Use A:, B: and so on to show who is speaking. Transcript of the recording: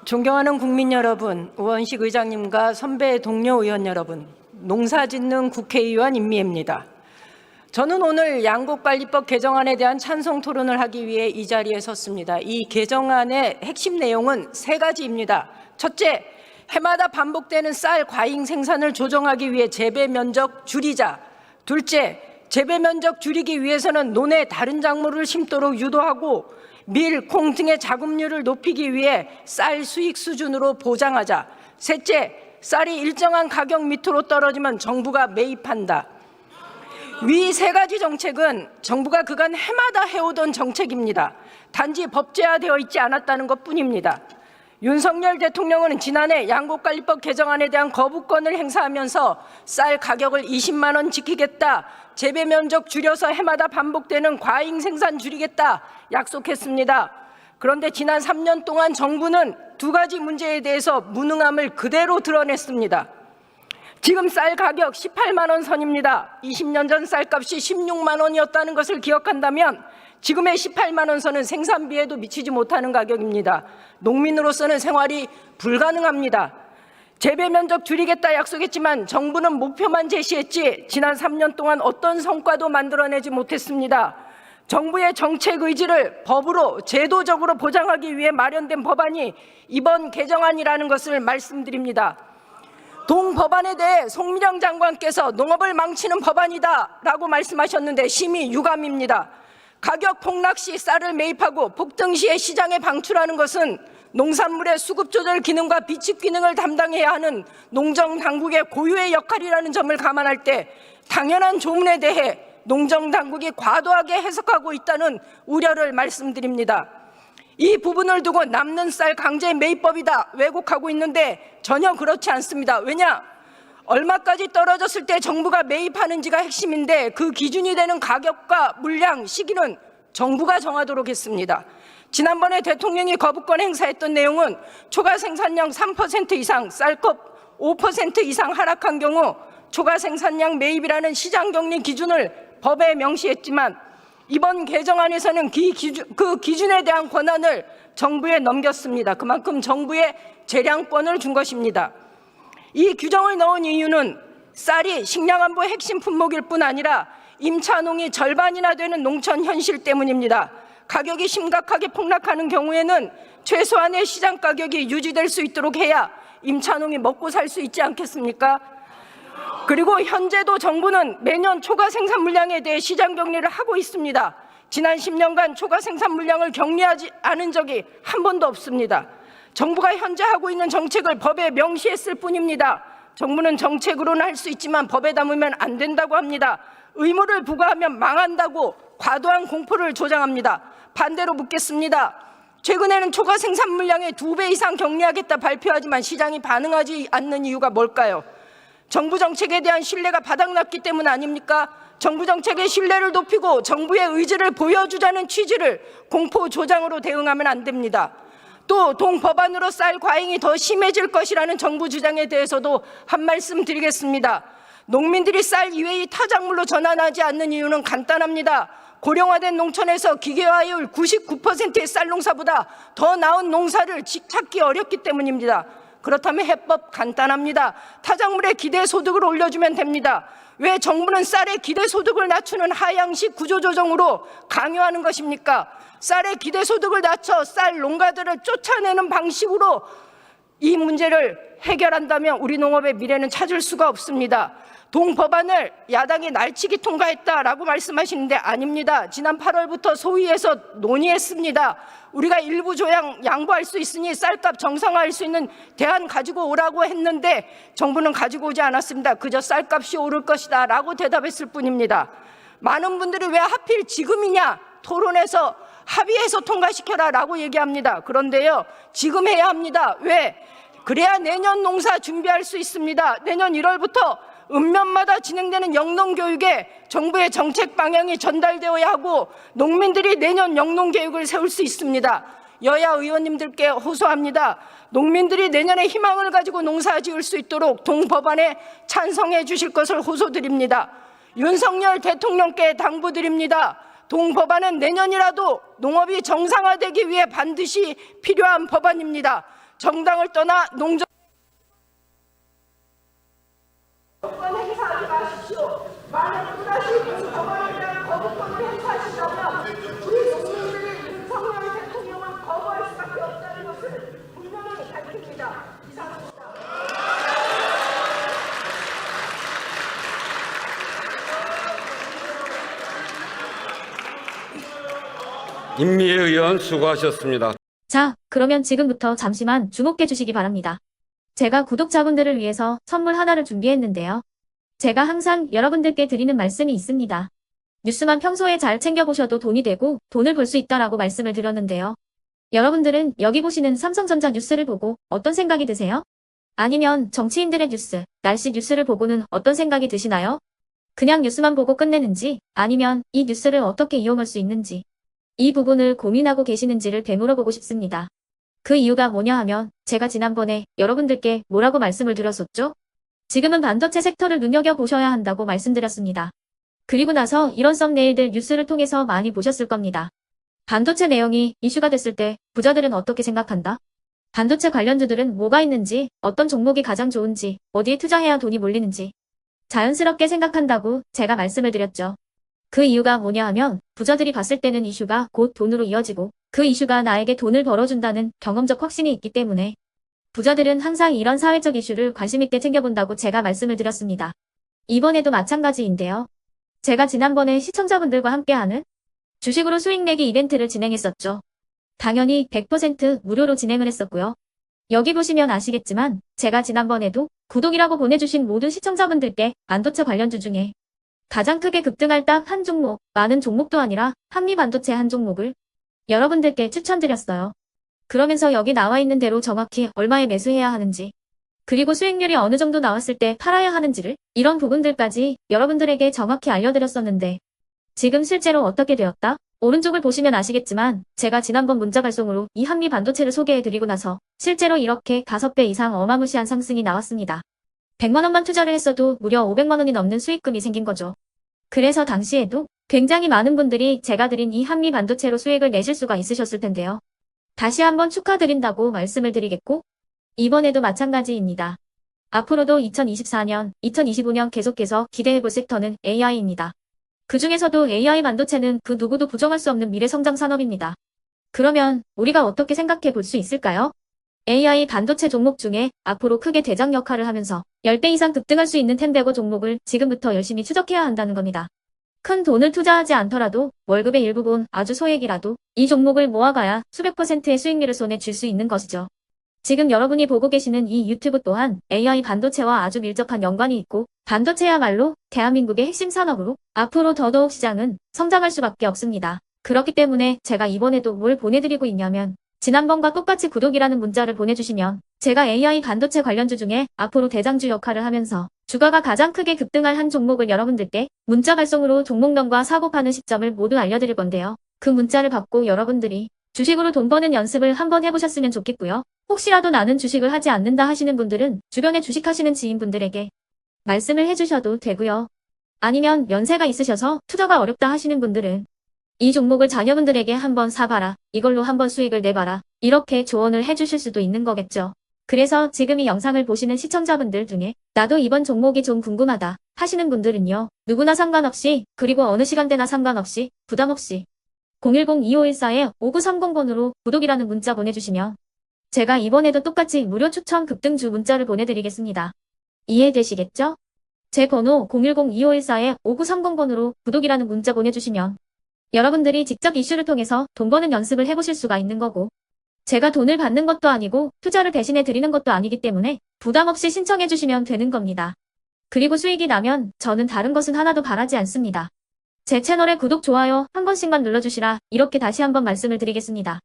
A: 존경하는 국민 여러분, 우원식 의장님과 선배 동료 의원 여러분, 농사짓는 국회의원 임미애입니다. 저는 오늘 양곡관리법 개정안에 대한 찬성 토론을 하기 위해 이 자리에 섰습니다. 이 개정안의 핵심 내용은 세 가지입니다. 첫째, 해마다 반복되는 쌀 과잉 생산을 조정하기 위해 재배 면적 줄이자. 둘째, 재배 면적 줄이기 위해서는 논에 다른 작물을 심도록 유도하고 밀, 콩 등의 작업률을 높이기 위해 쌀 수익 수준으로 보장하자. 셋째, 쌀이 일정한 가격 밑으로 떨어지면 정부가 매입한다. 위 세 가지 정책은 정부가 그간 해마다 해오던 정책입니다. 단지 법제화되어 있지 않았다는 것뿐입니다. 윤석열 대통령은 지난해 양곡관리법 개정안에 대한 거부권을 행사하면서 쌀 가격을 20만 원 지키겠다, 재배 면적 줄여서 해마다 반복되는 과잉 생산 줄이겠다 약속했습니다. 그런데 지난 3년 동안 정부는 두 가지 문제에 대해서 무능함을 그대로 드러냈습니다. 지금 쌀 가격 18만 원 선입니다. 20년 전 쌀값이 16만 원이었다는 것을 기억한다면 지금의 18만 원 선은 생산비에도 미치지 못하는 가격입니다. 농민으로서는 생활이 불가능합니다. 재배 면적 줄이겠다 약속했지만 정부는 목표만 제시했지 지난 3년 동안 어떤 성과도 만들어내지 못했습니다. 정부의 정책 의지를 법으로 제도적으로 보장하기 위해 마련된 법안이 이번 개정안이라는 것을 말씀드립니다. 동법안에 대해 송미령 장관께서 농업을 망치는 법안이다 라고 말씀하셨는데 심히 유감입니다. 가격 폭락 시 쌀을 매입하고 폭등 시에 시장에 방출하는 것은 농산물의 수급 조절 기능과 비축 기능을 담당해야 하는 농정당국의 고유의 역할이라는 점을 감안할 때 당연한 조문에 대해 농정당국이 과도하게 해석하고 있다는 우려를 말씀드립니다. 이 부분을 두고 남는 쌀 강제 매입법이다 왜곡하고 있는데 전혀 그렇지 않습니다. 왜냐? 얼마까지 떨어졌을 때 정부가 매입하는지가 핵심인데 그 기준이 되는 가격과 물량, 시기는 정부가 정하도록 했습니다. 지난번에 대통령이 거부권 행사했던 내용은 초과 생산량 3% 이상, 쌀값 5% 이상 하락한 경우 초과 생산량 매입이라는 시장 격리 기준을 법에 명시했지만 이번 개정안에서는 그 기준에 대한 권한을 정부에 넘겼습니다. 그만큼 정부에 재량권을 준 것입니다. 이 규정을 넣은 이유는 쌀이 식량안보 핵심 품목일 뿐 아니라 임차농이 절반이나 되는 농촌 현실 때문입니다. 가격이 심각하게 폭락하는 경우에는 최소한의 시장 가격이 유지될 수 있도록 해야 임차농이 먹고 살 수 있지 않겠습니까? 그리고 현재도 정부는 매년 초과 생산 물량에 대해 시장 격리를 하고 있습니다. 지난 10년간 초과 생산 물량을 격리하지 않은 적이 한 번도 없습니다. 정부가 현재 하고 있는 정책을 법에 명시했을 뿐입니다. 정부는 정책으로는 할 수 있지만 법에 담으면 안 된다고 합니다. 의무를 부과하면 망한다고 과도한 공포를 조장합니다. 반대로 묻겠습니다. 최근에는 초과 생산 물량의 2배 이상 격리하겠다 발표하지만 시장이 반응하지 않는 이유가 뭘까요? 정부 정책에 대한 신뢰가 바닥났기 때문 아닙니까? 정부 정책의 신뢰를 높이고 정부의 의지를 보여주자는 취지를 공포 조장으로 대응하면 안 됩니다. 또 동법안으로 쌀 과잉이 더 심해질 것이라는 정부 주장에 대해서도 한 말씀 드리겠습니다. 농민들이 쌀 이외의 타작물로 전환하지 않는 이유는 간단합니다. 고령화된 농촌에서 기계화율 99%의 쌀 농사보다 더 나은 농사를 찾기 어렵기 때문입니다. 그렇다면 해법 간단합니다. 타작물의 기대소득을 올려주면 됩니다. 왜 정부는 쌀의 기대소득을 낮추는 하향식 구조조정으로 강요하는 것입니까? 쌀의 기대소득을 낮춰 쌀 농가들을 쫓아내는 방식으로 이 문제를 해결한다면 우리 농업의 미래는 찾을 수가 없습니다. 동법안을 야당이 날치기 통과했다라고 말씀하시는데 아닙니다. 지난 8월부터 소위에서 논의했습니다. 우리가 일부 조항 양보할 수 있으니 쌀값 정상화할 수 있는 대안 가지고 오라고 했는데 정부는 가지고 오지 않았습니다. 그저 쌀값이 오를 것이다 라고 대답했을 뿐입니다. 많은 분들이 왜 하필 지금이냐 토론에서 합의해서 통과시켜라 라고 얘기합니다. 그런데요, 지금 해야 합니다. 왜? 그래야 내년 농사 준비할 수 있습니다. 내년 1월부터 읍면마다 진행되는 영농교육에 정부의 정책 방향이 전달되어야 하고 농민들이 내년 영농계획을 세울 수 있습니다. 여야 의원님들께 호소합니다. 농민들이 내년에 희망을 가지고 농사 지을 수 있도록 동법안에 찬성해 주실 것을 호소드립니다. 윤석열 대통령께 당부드립니다. 동법안은 내년이라도 농업이 정상화되기 위해 반드시 필요한 법안입니다. 정당을 떠나 농정 행사하지 마십시오. 만약 또다시 윤석열에 대한 거부권을 행사하신다면 우리 국민들이 윤석열 대통령을 거부할 수밖에 없다는 것을 분명히 밝힙니다. 이상입니다.
B: 임미애 의원 수고하셨습니다.
C: 자, 그러면 지금부터 잠시만 주목해 주시기 바랍니다. 제가 구독자분들을 위해서 선물 하나를 준비했는데요. 제가 항상 여러분들께 드리는 말씀이 있습니다. 뉴스만 평소에 잘 챙겨보셔도 돈이 되고 돈을 벌 수 있다라고 말씀을 드렸는데요. 여러분들은 여기 보시는 삼성전자 뉴스를 보고 어떤 생각이 드세요? 아니면 정치인들의 뉴스, 날씨 뉴스를 보고는 어떤 생각이 드시나요? 그냥 뉴스만 보고 끝내는지, 아니면 이 뉴스를 어떻게 이용할 수 있는지, 이 부분을 고민하고 계시는지를 되물어보고 싶습니다. 그 이유가 뭐냐 하면 제가 지난번에 여러분들께 뭐라고 말씀을 드렸었죠? 지금은 반도체 섹터를 눈여겨보셔야 한다고 말씀드렸습니다. 그리고 나서 이런 썸네일들 뉴스를 통해서 많이 보셨을 겁니다. 반도체 내용이 이슈가 됐을 때 부자들은 어떻게 생각한다? 반도체 관련주들은 뭐가 있는지, 어떤 종목이 가장 좋은지, 어디에 투자해야 돈이 몰리는지 자연스럽게 생각한다고 제가 말씀을 드렸죠. 그 이유가 뭐냐 하면 부자들이 봤을 때는 이슈가 곧 돈으로 이어지고 그 이슈가 나에게 돈을 벌어준다는 경험적 확신이 있기 때문에 부자들은 항상 이런 사회적 이슈를 관심있게 챙겨본다고 제가 말씀을 드렸습니다. 이번에도 마찬가지인데요. 제가 지난번에 시청자분들과 함께하는 주식으로 수익 내기 이벤트를 진행했었죠. 당연히 100% 무료로 진행을 했었고요. 여기 보시면 아시겠지만 제가 지난번에도 구독이라고 보내주신 모든 시청자분들께 반도체 관련주 중에 가장 크게 급등할 딱 한 종목, 많은 종목도 아니라 한미반도체 한 종목을 여러분들께 추천드렸어요. 그러면서 여기 나와 있는 대로 정확히 얼마에 매수해야 하는지, 그리고 수익률이 어느 정도 나왔을 때 팔아야 하는지를 이런 부분들까지 여러분들에게 정확히 알려드렸었는데 지금 실제로 어떻게 되었다? 오른쪽을 보시면 아시겠지만 제가 지난번 문자 발송으로 이 한미반도체를 소개해드리고 나서 실제로 이렇게 5배 이상 어마무시한 상승이 나왔습니다. 100만 원만 투자를 했어도 무려 500만 원이 넘는 수익금이 생긴 거죠. 그래서 당시에도 굉장히 많은 분들이 제가 드린 이 한미 반도체로 수익을 내실 수가 있으셨을 텐데요. 다시 한번 축하드린다고 말씀을 드리겠고 이번에도 마찬가지입니다. 앞으로도 2024년, 2025년 계속해서 기대해볼 섹터는 AI입니다. 그 중에서도 AI 반도체는 그 누구도 부정할 수 없는 미래성장 산업입니다. 그러면 우리가 어떻게 생각해 볼 수 있을까요? AI 반도체 종목 중에 앞으로 크게 대장 역할을 하면서 10배 이상 급등할 수 있는 텐베고 종목을 지금부터 열심히 추적해야 한다는 겁니다. 큰 돈을 투자하지 않더라도 월급의 일부분 아주 소액이라도 이 종목을 모아가야 수백 %의 수익률을 손에 쥘 수 있는 것이죠. 지금 여러분이 보고 계시는 이 유튜브 또한 AI 반도체와 아주 밀접한 연관이 있고 반도체야말로 대한민국의 핵심 산업으로 앞으로 더더욱 시장은 성장할 수밖에 없습니다. 그렇기 때문에 제가 이번에도 뭘 보내드리고 있냐면 지난번과 똑같이 구독이라는 문자를 보내주시면 제가 AI 반도체 관련주 중에 앞으로 대장주 역할을 하면서 주가가 가장 크게 급등할 한 종목을 여러분들께 문자 발송으로 종목명과 사고 파는 시점을 모두 알려드릴 건데요. 그 문자를 받고 여러분들이 주식으로 돈 버는 연습을 한번 해보셨으면 좋겠고요. 혹시라도 나는 주식을 하지 않는다 하시는 분들은 주변에 주식하시는 지인분들에게 말씀을 해주셔도 되고요. 아니면 연세가 있으셔서 투자가 어렵다 하시는 분들은 이 종목을 자녀분들에게 한번 사봐라. 이걸로 한번 수익을 내봐라. 이렇게 조언을 해주실 수도 있는 거겠죠. 그래서 지금 이 영상을 보시는 시청자분들 중에 나도 이번 종목이 좀 궁금하다 하시는 분들은요. 누구나 상관없이 그리고 어느 시간대나 상관없이 부담없이 010-2514-5930번으로 구독이라는 문자 보내주시면 제가 이번에도 똑같이 무료 추천 급등주 문자를 보내드리겠습니다. 이해되시겠죠? 제 번호 010-2514-5930번으로 구독이라는 문자 보내주시면 여러분들이 직접 이슈를 통해서 돈 버는 연습을 해보실 수가 있는 거고 제가 돈을 받는 것도 아니고 투자를 대신해 드리는 것도 아니기 때문에 부담 없이 신청해 주시면 되는 겁니다. 그리고 수익이 나면 저는 다른 것은 하나도 바라지 않습니다. 제 채널에 구독, 좋아요 한 번씩만 눌러주시라 이렇게 다시 한번 말씀을 드리겠습니다.